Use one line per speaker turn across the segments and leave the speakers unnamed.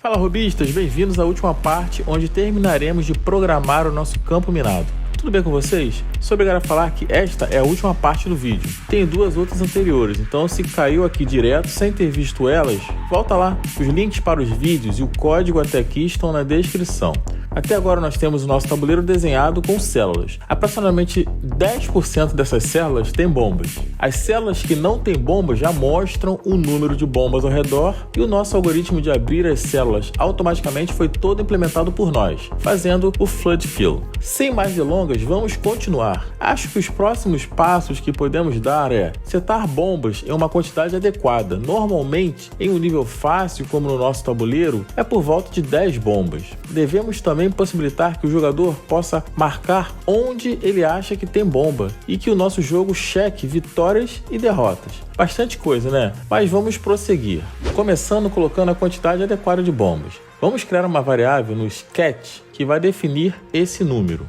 Fala, robistas, bem-vindos à última parte onde terminaremos de programar o nosso campo minado. Tudo bem com vocês? Sou obrigado a falar que esta é a última parte do vídeo. Tenho duas outras anteriores, então se caiu aqui direto sem ter visto elas, volta lá. Os links para os vídeos e o código até aqui estão na descrição. Até agora nós temos o nosso tabuleiro desenhado com células. Aproximadamente 10% dessas células têm bombas. As células que não têm bombas já mostram o número de bombas ao redor e o nosso algoritmo de abrir as células automaticamente foi todo implementado por nós, fazendo o Flood Fill. Sem mais delongas, vamos continuar. Acho que os próximos passos que podemos dar é setar bombas em uma quantidade adequada. Normalmente, em um nível fácil como no nosso tabuleiro, é por volta de 10 bombas. Devemos também possibilitar que o jogador possa marcar onde ele acha que tem bomba e que o nosso jogo cheque vitórias e derrotas. Bastante coisa, né? Mas vamos prosseguir. Começando colocando a quantidade adequada de bombas. Vamos criar uma variável no sketch que vai definir esse número.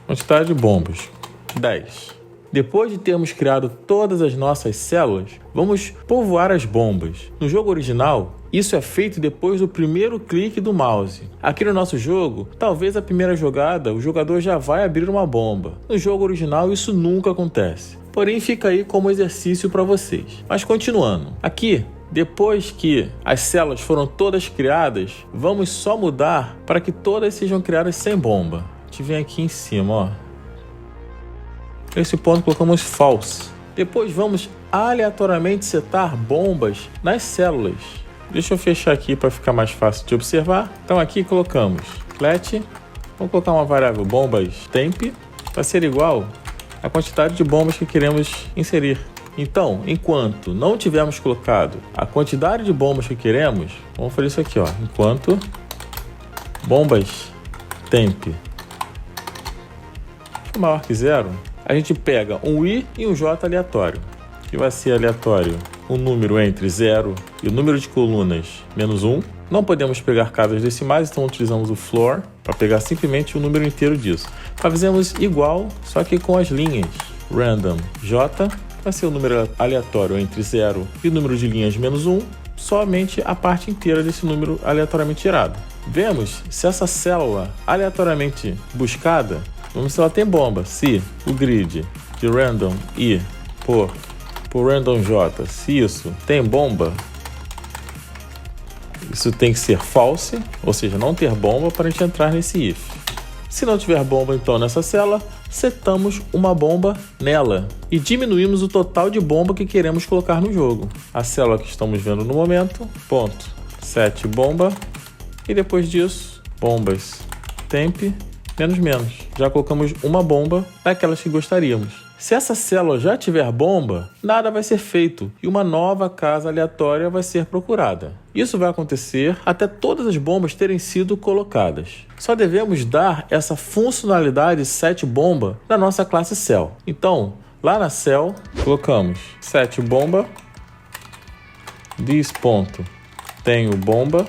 Quantidade de bombas, 10. Depois de termos criado todas as nossas células, vamos povoar as bombas. No jogo original, isso é feito depois do primeiro clique do mouse. Aqui no nosso jogo, talvez a primeira jogada o jogador já vai abrir uma bomba. No jogo original isso nunca acontece. Porém fica aí como exercício para vocês. Mas continuando, aqui depois que as células foram todas criadas, vamos só mudar para que todas sejam criadas sem bomba. A gente vem aqui em cima, ó. Nesse ponto colocamos false. Depois vamos aleatoriamente setar bombas nas células. Deixa eu fechar aqui para ficar mais fácil de observar. Então aqui colocamos let, vamos colocar uma variável bombas temp para ser igual à quantidade de bombas que queremos inserir. Então, enquanto não tivermos colocado a quantidade de bombas que queremos, vamos fazer isso aqui, ó. Enquanto bombas temp maior que 0, a gente pega um i e um j aleatório, que vai ser aleatório um número entre 0 e o número de colunas menos 1. Não podemos pegar casas decimais, então utilizamos o floor para pegar simplesmente o número inteiro disso. Fazemos igual, só que com as linhas. Random j vai ser o número aleatório entre 0 e o número de linhas menos 1, somente a parte inteira desse número aleatoriamente tirado. Vemos se essa célula aleatoriamente buscada, vamos ver se ela tem bomba. Se o grid de random i por random j, se isso tem bomba, isso tem que ser false, ou seja, não ter bomba para a gente entrar nesse if. Se não tiver bomba então nessa célula, setamos uma bomba nela e diminuímos o total de bomba que queremos colocar no jogo. A célula que estamos vendo no momento, ponto, set bomba, e depois disso, bombas temp menos. Já colocamos uma bomba daquelas que gostaríamos. Se essa célula já tiver bomba, nada vai ser feito e uma nova casa aleatória vai ser procurada. Isso vai acontecer até todas as bombas terem sido colocadas. Só devemos dar essa funcionalidade set bomba na nossa classe cell. Então, lá na cell, colocamos set bomba, this ponto tenho bomba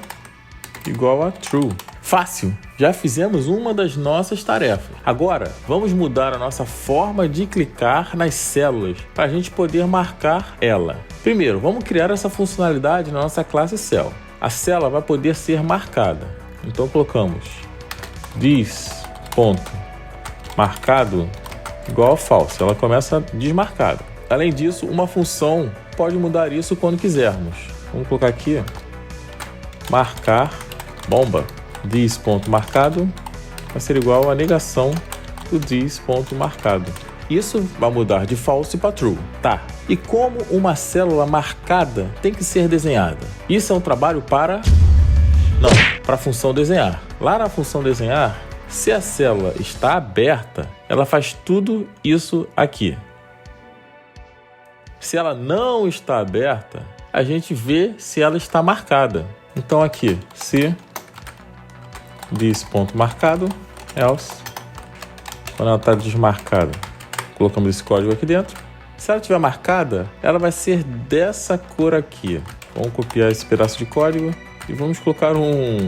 igual a true. Fácil! Já fizemos uma das nossas tarefas. Agora, vamos mudar a nossa forma de clicar nas células para a gente poder marcar ela. Primeiro, vamos criar essa funcionalidade na nossa classe cell. A célula vai poder ser marcada. Então, colocamos this ponto marcado igual a false. Ela começa desmarcada. Além disso, uma função pode mudar isso quando quisermos. Vamos colocar aqui, marcar bomba. This ponto marcado vai ser igual à negação do this ponto marcado. Isso vai mudar de false para true. Tá. E como uma célula marcada tem que ser desenhada? Isso é um trabalho para a função desenhar. Lá na função desenhar, se a célula está aberta, ela faz tudo isso aqui. Se ela não está aberta, a gente vê se ela está marcada. Então aqui, se this ponto marcado, else, quando ela está desmarcada, colocamos esse código aqui dentro. Se ela estiver marcada, ela vai ser dessa cor aqui. Vamos copiar esse pedaço de código e vamos colocar um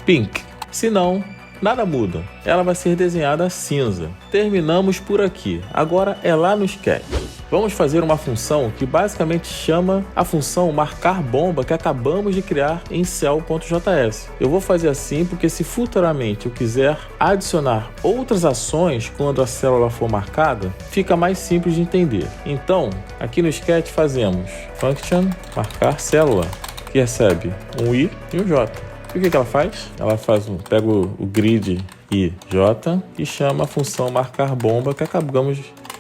pink. Se não, nada muda. Ela vai ser desenhada cinza. Terminamos por aqui. Agora é lá no sketch. vamos fazer uma função que basicamente chama a função marcar bomba que acabamos de criar em cell.js. Eu vou fazer assim porque se futuramente eu quiser adicionar outras ações quando a célula for marcada, fica mais simples de entender. Então, aqui no sketch fazemos function marcar célula, que recebe um i e um j. E o que ela faz? Ela pega o grid i, j e chama a função marcar bomba que acabamos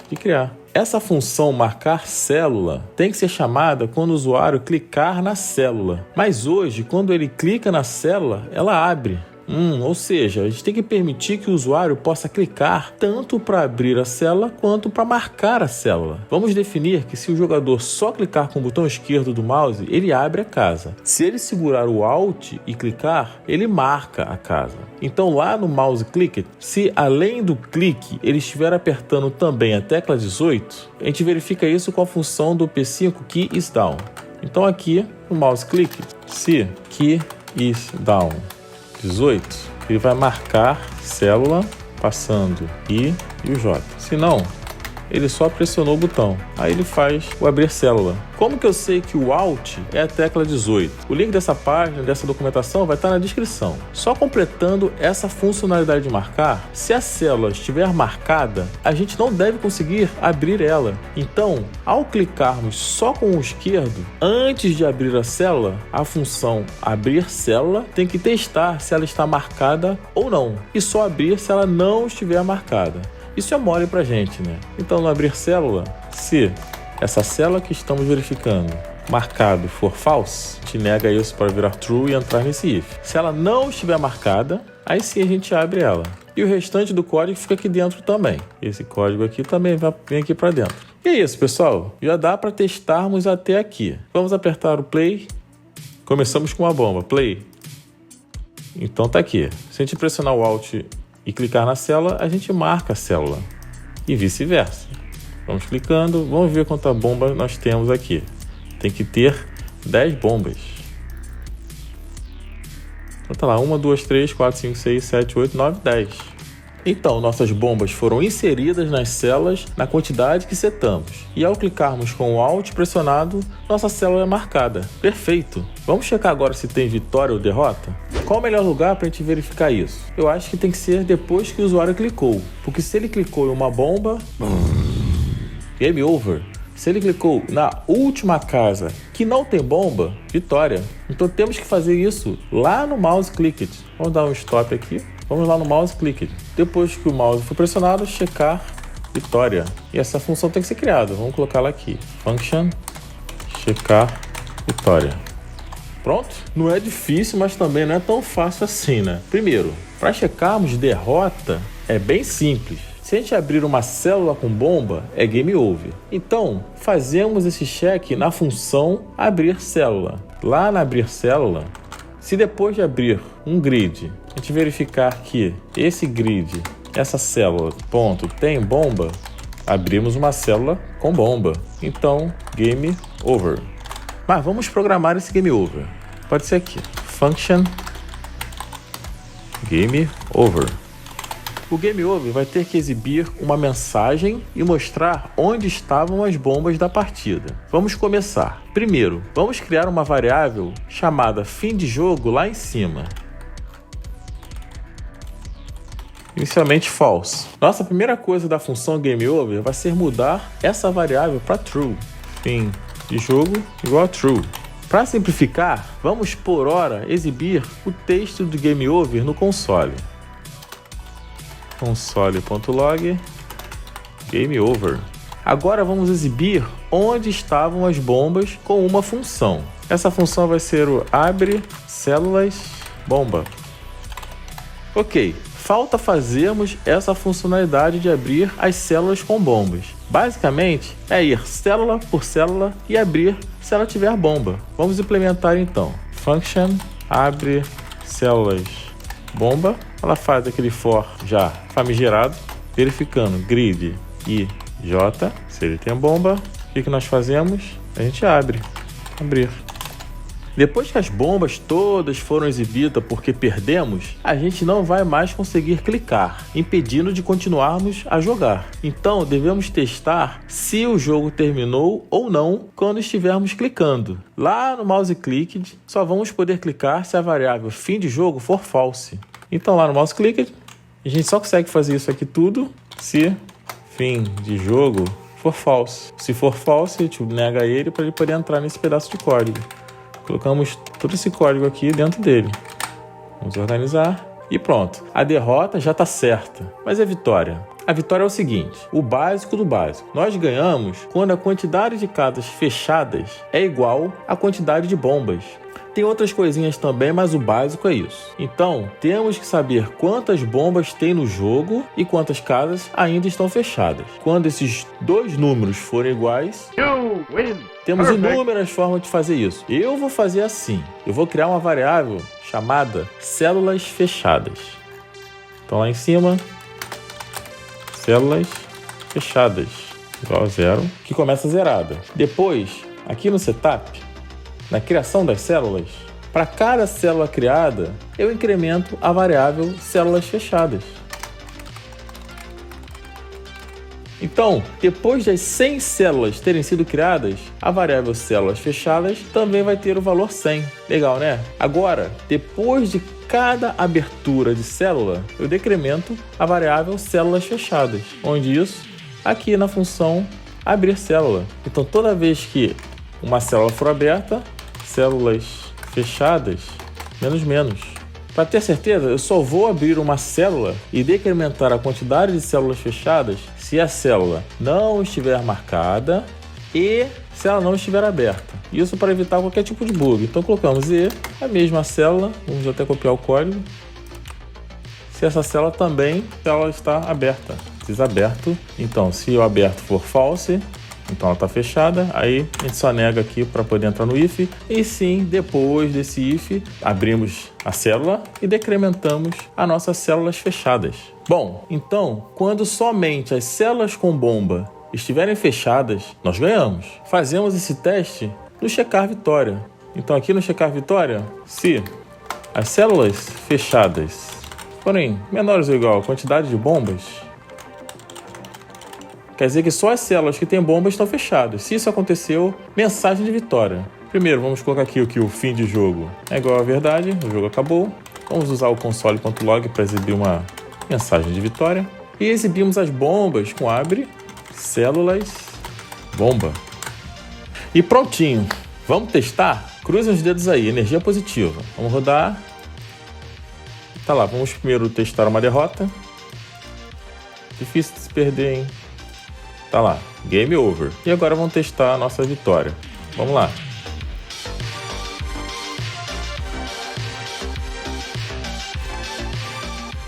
de criar. Essa função marcar célula tem que ser chamada quando o usuário clicar na célula. Mas hoje, quando ele clica na célula, ela abre. Ou seja, a gente tem que permitir que o usuário possa clicar tanto para abrir a célula quanto para marcar a célula. Vamos definir que se o jogador só clicar com o botão esquerdo do mouse, ele abre a casa. Se ele segurar o Alt e clicar, ele marca a casa. Então lá no mouse click, se além do clique ele estiver apertando também a tecla 18, a gente verifica isso com a função do P5 key is down. Então aqui no mouse click, se key is down 18, ele vai marcar célula passando I e o J. Se não, ele só pressionou o botão. Aí ele faz o abrir célula. Como que eu sei que o Alt é a tecla 18? O link dessa página, dessa documentação, vai estar na descrição. Só completando essa funcionalidade de marcar, se a célula estiver marcada, a gente não deve conseguir abrir ela. Então, ao clicarmos só com o esquerdo, antes de abrir a célula, a função abrir célula tem que testar se ela está marcada ou não. E só abrir se ela não estiver marcada. Isso é mole pra gente, né? Então, no abrir célula, se essa célula que estamos verificando marcado for false, a gente nega isso para virar true e entrar nesse if. Se ela não estiver marcada, aí sim a gente abre ela. E o restante do código fica aqui dentro também. Esse código aqui também vem aqui para dentro. E é isso, pessoal. Já dá para testarmos até aqui. Vamos apertar o play. Começamos com uma bomba. Play. Então tá aqui. Se a gente pressionar o Alt e clicar na célula, a gente marca a célula. E vice-versa. Vamos clicando, vamos ver quanta bomba nós temos aqui. Tem que ter 10 bombas. Então tá lá, 1, 2, 3, 4, 5, 6, 7, 8, 9, 10. Então, nossas bombas foram inseridas nas células na quantidade que setamos. E ao clicarmos com o Alt pressionado, nossa célula é marcada. Perfeito! Vamos checar agora se tem vitória ou derrota? Qual o melhor lugar para a gente verificar isso? Eu acho que tem que ser depois que o usuário clicou. Porque se ele clicou em uma bomba... Game over. Se ele clicou na última casa que não tem bomba, vitória. Então temos que fazer isso lá no mouse clicked. Vamos dar um stop aqui. Vamos lá no mouse clicked. Depois que o mouse for pressionado, checar vitória. E essa função tem que ser criada. Vamos colocá-la aqui. Function checar vitória. Pronto? Não é difícil, mas também não é tão fácil assim, né? Primeiro, para checarmos derrota, é bem simples. Se a gente abrir uma célula com bomba, é game over. Então, fazemos esse check na função abrir célula. Lá na abrir célula, se depois de abrir um grid, a gente verificar que esse grid, essa célula, ponto, tem bomba, abrimos uma célula com bomba. Então, game over. Mas vamos programar esse game over. Pode ser aqui. Function game over. O game over vai ter que exibir uma mensagem e mostrar onde estavam as bombas da partida. Vamos começar. Primeiro, vamos criar uma variável chamada fim de jogo lá em cima. Inicialmente false. Nossa primeira coisa da função game over vai ser mudar essa variável para true. Fim de jogo igual a true. Para simplificar, vamos por hora exibir o texto do game over no console. Console.log game over. Agora vamos exibir onde estavam as bombas com uma função. Essa função vai ser o abre células bomba. Ok, falta fazermos essa funcionalidade de abrir as células com bombas. Basicamente é ir célula por célula e abrir se ela tiver bomba. Vamos implementar então. Function abre células bomba. Ela faz aquele for já famigerado, verificando grid i, j, se ele tem bomba. O que nós fazemos? A gente abre. Abrir. Depois que as bombas todas foram exibidas porque perdemos, a gente não vai mais conseguir clicar, impedindo de continuarmos a jogar. Então devemos testar se o jogo terminou ou não quando estivermos clicando. Lá no mouse clicked, só vamos poder clicar se a variável fim de jogo for false. Então lá no mouse clicked, a gente só consegue fazer isso aqui tudo se fim de jogo for false. Se for false, a gente nega ele para ele poder entrar nesse pedaço de código. Colocamos todo esse código aqui dentro dele. Vamos organizar e pronto. A derrota já está certa, mas a vitória? A vitória é o seguinte, o básico do básico. Nós ganhamos quando a quantidade de casas fechadas é igual à quantidade de bombas. Tem outras coisinhas também, mas o básico é isso. Então, temos que saber quantas bombas tem no jogo e quantas casas ainda estão fechadas. Quando esses dois números forem iguais, temos inúmeras formas de fazer isso. Eu vou fazer assim. Eu vou criar uma variável chamada células fechadas. Então, lá em cima, células fechadas, igual a 0, que começa zerada. Depois, aqui no setup, na criação das células, para cada célula criada, eu incremento a variável células fechadas. Então, depois das 100 células terem sido criadas, a variável células fechadas também vai ter o valor 100. Legal, né? Agora, depois de cada abertura de célula, eu decremento a variável células fechadas, onde isso aqui na função abrir célula. Então, toda vez que uma célula for aberta, células fechadas, menos. Para ter certeza, eu só vou abrir uma célula e decrementar a quantidade de células fechadas se a célula não estiver marcada e se ela não estiver aberta. Isso para evitar qualquer tipo de bug. Então colocamos E, a mesma célula, vamos até copiar o código. Se essa célula também ela está aberta, desaberto. Então se o aberto for false, então ela está fechada, aí a gente só nega aqui para poder entrar no if. E sim, depois desse if, abrimos a célula e decrementamos as nossas células fechadas. Bom, então, quando somente as células com bomba estiverem fechadas, nós ganhamos. Fazemos esse teste no checar vitória. Então aqui no checar vitória, se as células fechadas forem menores ou igual à quantidade de bombas, quer dizer que só as células que têm bombas estão fechadas. Se isso aconteceu, mensagem de vitória. Primeiro, vamos colocar aqui o que o fim de jogo é igual à verdade, o jogo acabou. Vamos usar o console.log para exibir uma mensagem de vitória. E exibimos as bombas com abre, células, bomba. E prontinho. Vamos testar? Cruzem os dedos aí, energia positiva. Vamos rodar. Tá lá, vamos primeiro testar uma derrota. Difícil de se perder, hein? Tá lá, game over. E agora vamos testar a nossa vitória. Vamos lá.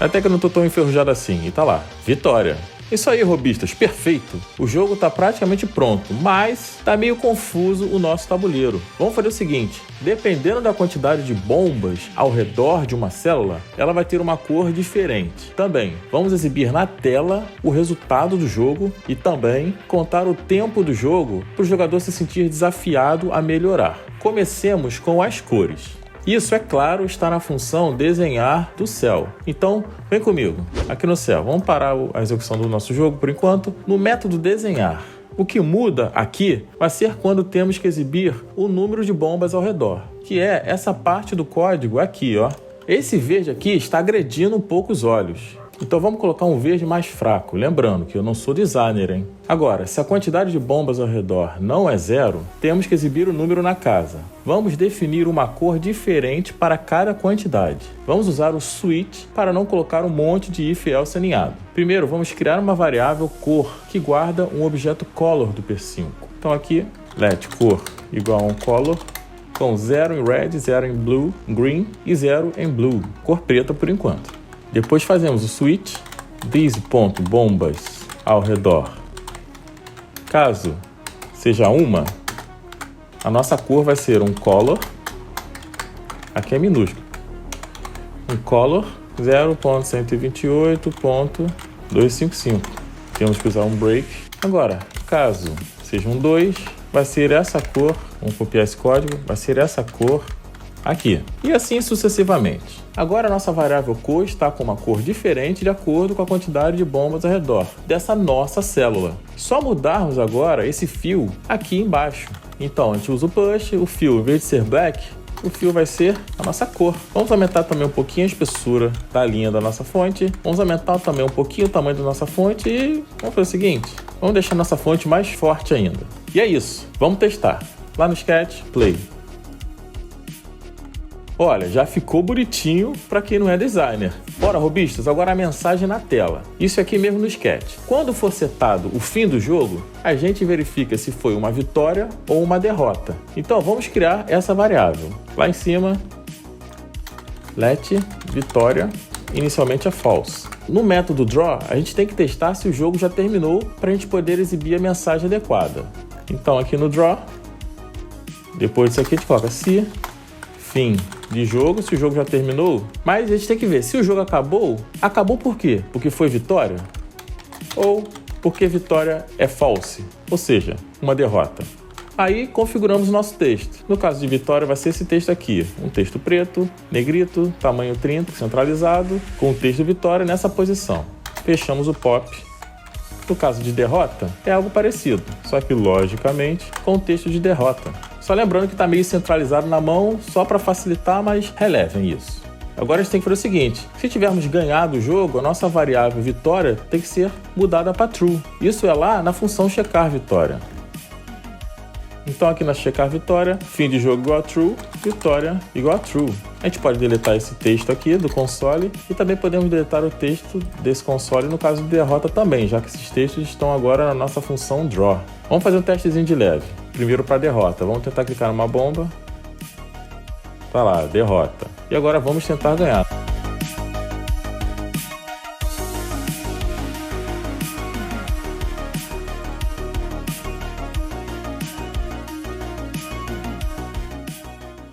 Até que eu não tô tão enferrujado assim. E tá lá, vitória. Isso aí, robistas, perfeito. O jogo tá praticamente pronto, mas tá meio confuso o nosso tabuleiro. Vamos fazer o seguinte, dependendo da quantidade de bombas ao redor de uma célula, ela vai ter uma cor diferente. Também, vamos exibir na tela o resultado do jogo e também contar o tempo do jogo para o jogador se sentir desafiado a melhorar. Comecemos com as cores. Isso, é claro, está na função desenhar do céu. Então, vem comigo, aqui no céu. Vamos parar a execução do nosso jogo por enquanto no método desenhar. O que muda aqui vai ser quando temos que exibir o número de bombas ao redor, que é essa parte do código aqui, ó. Esse verde aqui está agredindo um pouco os olhos. Então vamos colocar um verde mais fraco, lembrando que eu não sou designer, hein? Agora, se a quantidade de bombas ao redor não é 0, temos que exibir o número na casa. Vamos definir uma cor diferente para cada quantidade. Vamos usar o switch para não colocar um monte de if else aninhado. Primeiro, vamos criar uma variável cor que guarda um objeto color do P5. Então aqui, let cor igual a um color com 0 em red, 0 em blue, green e 0 em blue, cor preta por enquanto. Depois fazemos o switch, these.bombas ao redor. Caso seja uma, a nossa cor vai ser um color, aqui é minúsculo, um color 0.128.255. Temos que usar um break. Agora, caso seja um 2, vai ser essa cor, vamos copiar esse código, vai ser essa cor aqui. E assim sucessivamente. Agora a nossa variável cor está com uma cor diferente de acordo com a quantidade de bombas ao redor dessa nossa célula. Só mudarmos agora esse fio aqui embaixo. Então a gente usa o push, o fio, em vez de ser black, o fio vai ser a nossa cor. Vamos aumentar também um pouquinho a espessura da linha da nossa fonte. Vamos aumentar também um pouquinho o tamanho da nossa fonte e vamos fazer o seguinte, vamos deixar a nossa fonte mais forte ainda. E é isso, vamos testar. Lá no Sketch, Play. Olha, já ficou bonitinho para quem não é designer. Bora, robistas, agora a mensagem na tela. Isso aqui mesmo no Sketch. Quando for setado o fim do jogo, a gente verifica se foi uma vitória ou uma derrota. Então vamos criar essa variável. Lá em cima, let vitória inicialmente é false. No método draw, a gente tem que testar se o jogo já terminou para a gente poder exibir a mensagem adequada. Então aqui no draw, depois disso aqui a gente coloca se fim de jogo, se o jogo já terminou, mas a gente tem que ver, se o jogo acabou, acabou por quê? Porque foi vitória? Ou porque vitória é false, ou seja, uma derrota. Aí configuramos o nosso texto. No caso de vitória vai ser esse texto aqui, um texto preto, negrito, tamanho 30, centralizado, com o texto vitória nessa posição. Fechamos o pop. No caso de derrota, é algo parecido, só que logicamente com o texto de derrota. Só lembrando que está meio centralizado na mão, só para facilitar, mas relevem isso. Agora a gente tem que fazer o seguinte, se tivermos ganhado o jogo, a nossa variável vitória tem que ser mudada para true. Isso é lá na função checar vitória. Então aqui na checar vitória, fim de jogo igual a true, vitória igual a true. A gente pode deletar esse texto aqui do console e também podemos deletar o texto desse console no caso de derrota também, já que esses textos estão agora na nossa função draw. Vamos fazer um testezinho de leve. Primeiro para derrota, vamos tentar clicar numa bomba. Tá lá, derrota. E agora vamos tentar ganhar.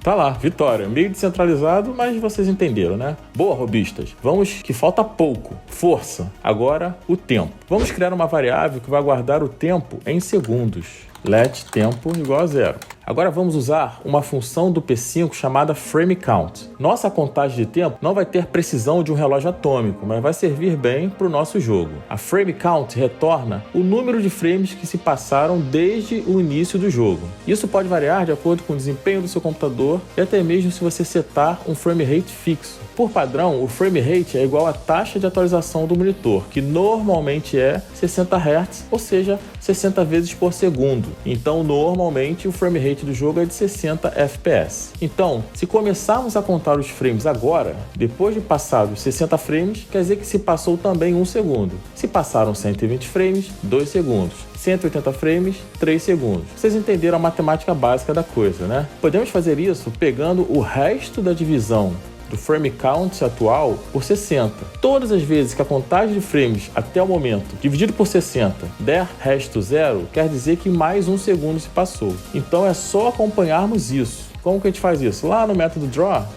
Tá lá, vitória. Meio descentralizado, mas vocês entenderam, né? Boa, robistas. Vamos que falta pouco. Força. Agora, o tempo. Vamos criar uma variável que vai guardar o tempo em segundos. Let tempo igual a 0. Agora vamos usar uma função do P5 chamada frame count. Nossa contagem de tempo não vai ter precisão de um relógio atômico, mas vai servir bem para o nosso jogo. A frame count retorna o número de frames que se passaram desde o início do jogo. Isso pode variar de acordo com o desempenho do seu computador e até mesmo se você setar um frame rate fixo. Por padrão, o frame rate é igual à taxa de atualização do monitor, que normalmente é 60 Hz, ou seja, 60 vezes por segundo. Então, normalmente, o frame rate do jogo é de 60 FPS. Então, se começarmos a contar os frames agora, depois de passados 60 frames, quer dizer que se passou também 1 segundo. Se passaram 120 frames, 2 segundos. 180 frames, 3 segundos. Vocês entenderam a matemática básica da coisa, né? Podemos fazer isso pegando o resto da divisão do frame count atual por 60. Todas as vezes que a contagem de frames até o momento, dividido por 60, der resto 0, quer dizer que mais 1 segundo se passou. Então é só acompanharmos isso. Como que a gente faz isso? Lá no método draw,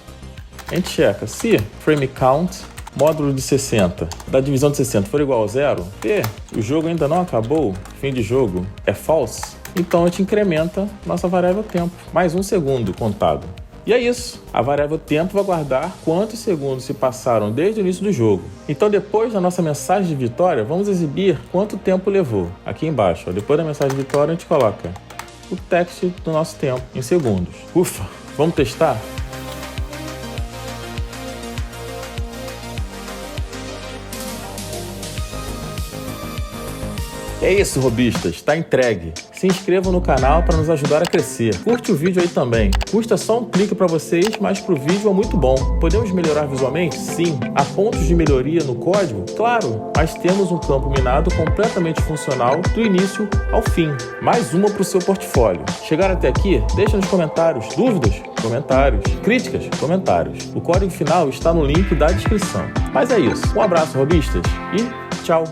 a gente checa se frame count módulo de 60 da divisão de 60 for igual a 0 e o jogo ainda não acabou, fim de jogo é false, então a gente incrementa nossa variável tempo, mais 1 segundo contado. E é isso, a variável tempo vai guardar quantos segundos se passaram desde o início do jogo. Então depois da nossa mensagem de vitória, vamos exibir quanto tempo levou. Aqui embaixo, ó, depois da mensagem de vitória, a gente coloca o text do nosso tempo em segundos. Ufa, vamos testar? É isso, robistas, está entregue. Se inscrevam no canal para nos ajudar a crescer. Curte o vídeo aí também. Custa só um clique para vocês, mas para o vídeo é muito bom. Podemos melhorar visualmente? Sim. Há pontos de melhoria no código? Claro, mas temos um campo minado completamente funcional do início ao fim. Mais uma para o seu portfólio. Chegaram até aqui? Deixa nos comentários. Dúvidas? Comentários. Críticas? Comentários. O código final está no link da descrição. Mas é isso. Um abraço, robistas, e tchau!